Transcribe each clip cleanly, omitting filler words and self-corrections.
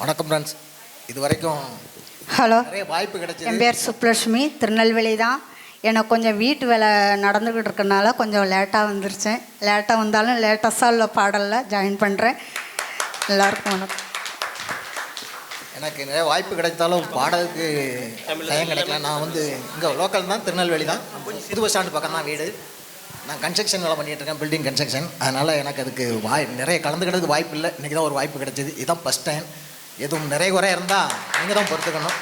வணக்கம் ஃப்ரெண்ட்ஸ். இது வரைக்கும் ஹலோ, நிறைய வாய்ப்பு கிடைச்சது. என் பேர் சுப்லட்சுமி, திருநெல்வேலி தான். எனக்கு கொஞ்சம் வீட்டு வேலை நடந்துக்கிட்டு இருக்கனால கொஞ்சம் லேட்டாக வந்துருச்சேன். லேட்டாக வந்தாலும் லேட்டஸ்ட்டாக உள்ள பாடலில் ஜாயின் பண்ணுறேன். எல்லாருக்கும் வணக்கம். எனக்கு நிறைய வாய்ப்பு கிடைத்தாலும் பாடலுக்கு டைம் கிடைக்கல. நான் வந்து இங்கே லோக்கல் தான், திருநெல்வேலி தான். புது பஸ் ஸ்டாண்டு பக்கம் தான் வீடு. நான் கன்ஸ்ட்ரக்ஷன் வேலை பண்ணிகிட்டு இருக்கேன், பில்டிங் கன்ஸ்ட்ரக்ஷன். அதனால் எனக்கு அதுக்கு நிறைய கலந்துக்கிறதுக்கு வாய்ப்பு இல்லை. இன்றைக்கி தான் ஒரு வாய்ப்பு கிடைச்சிது. இதுதான் ஃபஸ்ட் டைம். எதுவும் நிறைய குறை இருந்தால் நீங்கள் தான் பொறுத்துக்கணும்.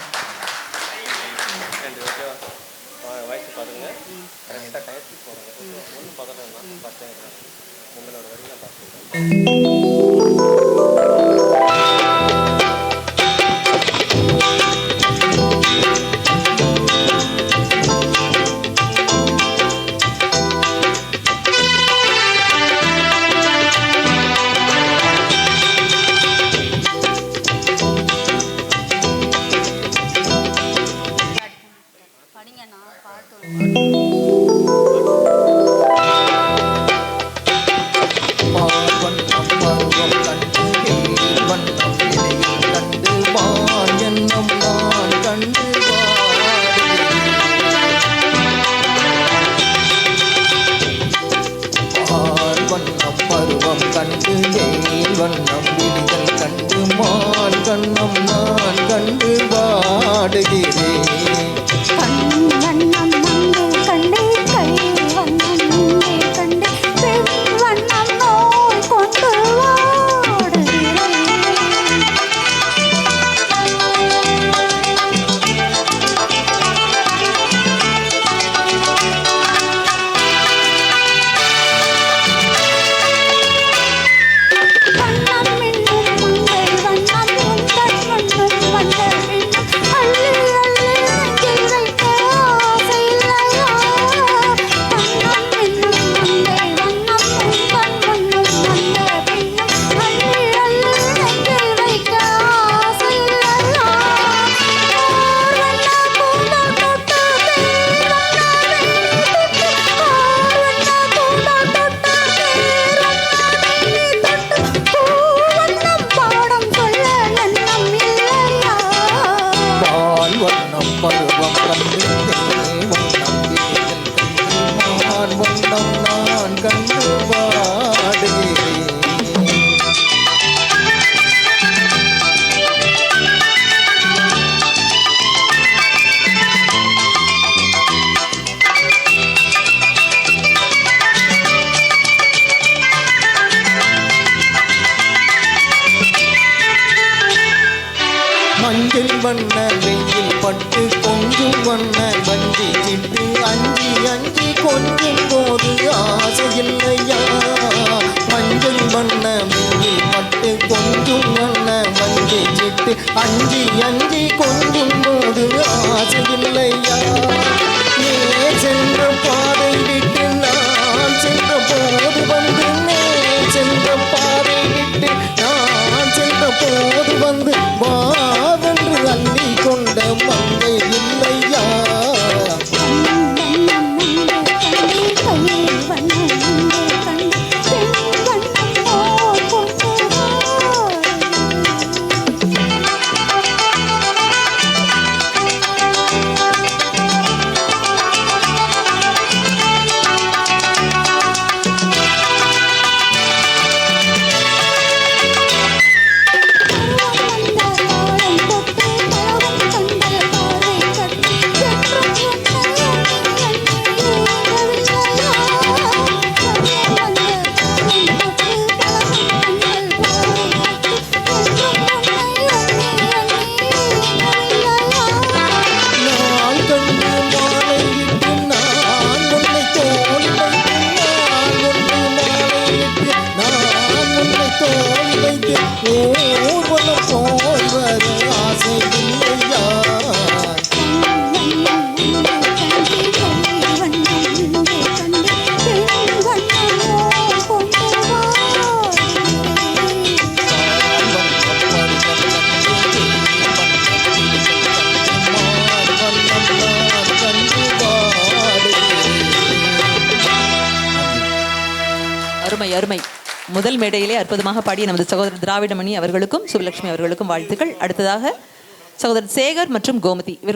மஞ்சள் வண்ண வெயில் பட்டு கொஞ்சம் வண்ண வஞ்சி சிட்டு அஞ்சி அஞ்சி கொஞ்சம் போது ஆசை இல்லையா? மஞ்சள் வண்ண வெயில் பட்டு கொஞ்சம் வண்ண வஞ்சி சிட்டு அஞ்சி அஞ்சி கொஞ்சம் போது ஆசை இல்லையா? நீ சென்ற பாதை விட்டு நான் சென்ற போது வந்து, நீ சென்ற பாதை விட்டு நான் சென்ற போது வந்து வாவென்று அள்ளி கொண்ட மங்கை இல்லையா? முதல் மேடையிலே அற்புதமாக பாடிய நமது சகோதரர் திராவிடமணி அவர்களுக்கும் சுபலட்சுமி அவர்களுக்கும் வாழ்த்துக்கள். அடுத்ததாக சகோதரர் சேகர் மற்றும் கோமதி இவர்கள்